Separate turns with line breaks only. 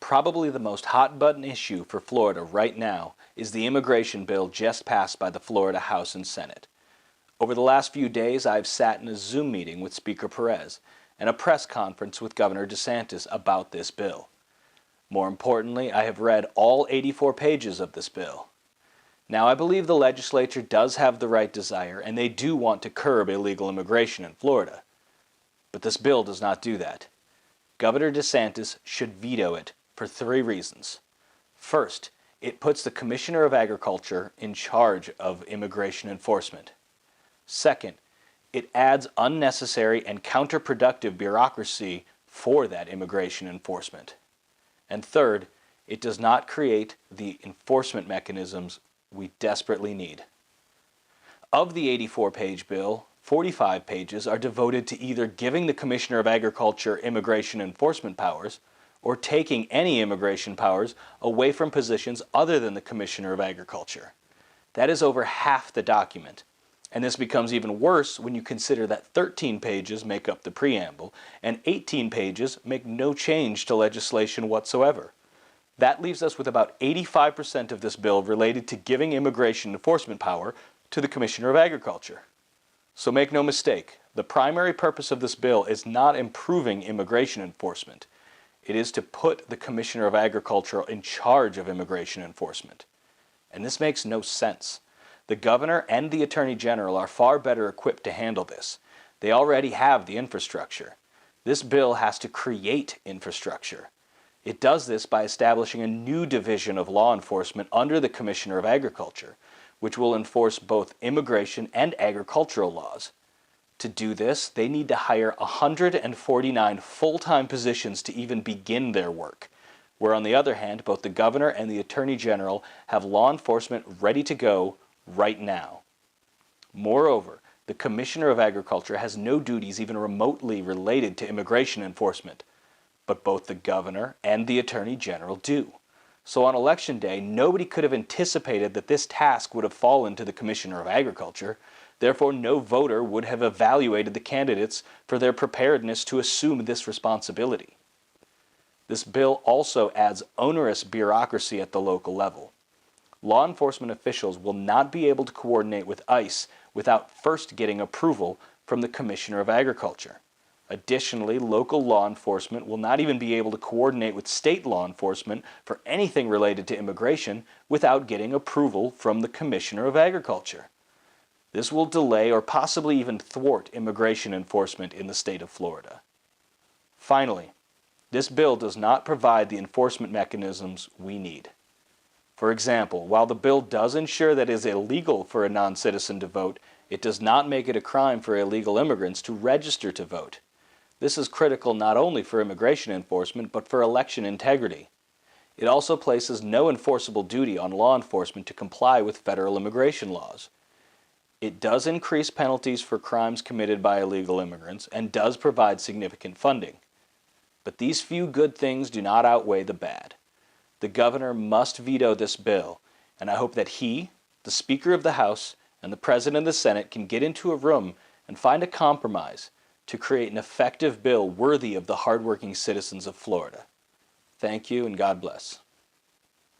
Probably the most hot-button issue for Florida right now is the immigration bill just passed by the Florida House and Senate. Over the last few days, I've sat in a Zoom meeting with Speaker Perez and a press conference with Governor DeSantis about this bill. More importantly, I have read all 84 pages of this bill. Now, I believe the legislature does have the right desire, and they do want to curb illegal immigration in Florida. But this bill does not do that. Governor DeSantis should veto it for 3 reasons. First, it puts the Commissioner of Agriculture in charge of immigration enforcement. Second, it adds unnecessary and counterproductive bureaucracy for that immigration enforcement. And third, it does not create the enforcement mechanisms we desperately need. Of the 84-page bill, 45 pages are devoted to either giving the Commissioner of Agriculture immigration enforcement powers or taking any immigration powers away from positions other than the Commissioner of Agriculture. That is over half the document. And this becomes even worse when you consider that 13 pages make up the preamble and 18 pages make no change to legislation whatsoever. That leaves us with about 85% of this bill related to giving immigration enforcement power to the Commissioner of Agriculture. So make no mistake, the primary purpose of this bill is not improving immigration enforcement. It is to put the Commissioner of Agriculture in charge of immigration enforcement. And this makes no sense. The Governor and the Attorney General are far better equipped to handle this. They already have the infrastructure. This bill has to create infrastructure. It does this by establishing a new division of law enforcement under the Commissioner of Agriculture, which will enforce both immigration and agricultural laws. To do this, they need to hire 149 full-time positions to even begin their work, where on the other hand, both the Governor and the Attorney General have law enforcement ready to go right now. Moreover, the Commissioner of Agriculture has no duties even remotely related to immigration enforcement, but both the Governor and the Attorney General do. So on Election Day, nobody could have anticipated that this task would have fallen to the Commissioner of Agriculture. Therefore, no voter would have evaluated the candidates for their preparedness to assume this responsibility. This bill also adds onerous bureaucracy at the local level. Law enforcement officials will not be able to coordinate with ICE without first getting approval from the Commissioner of Agriculture. Additionally, local law enforcement will not even be able to coordinate with state law enforcement for anything related to immigration without getting approval from the Commissioner of Agriculture. This will delay or possibly even thwart immigration enforcement in the state of Florida. Finally, this bill does not provide the enforcement mechanisms we need. For example, while the bill does ensure that it is illegal for a non-citizen to vote, it does not make it a crime for illegal immigrants to register to vote. This is critical not only for immigration enforcement, but for election integrity. It also places no enforceable duty on law enforcement to comply with federal immigration laws. It does increase penalties for crimes committed by illegal immigrants and does provide significant funding. But these few good things do not outweigh the bad. The Governor must veto this bill, and I hope that he, the Speaker of the House, and the President of the Senate can get into a room and find a compromise to create an effective bill worthy of the hardworking citizens of Florida. Thank you, and God bless.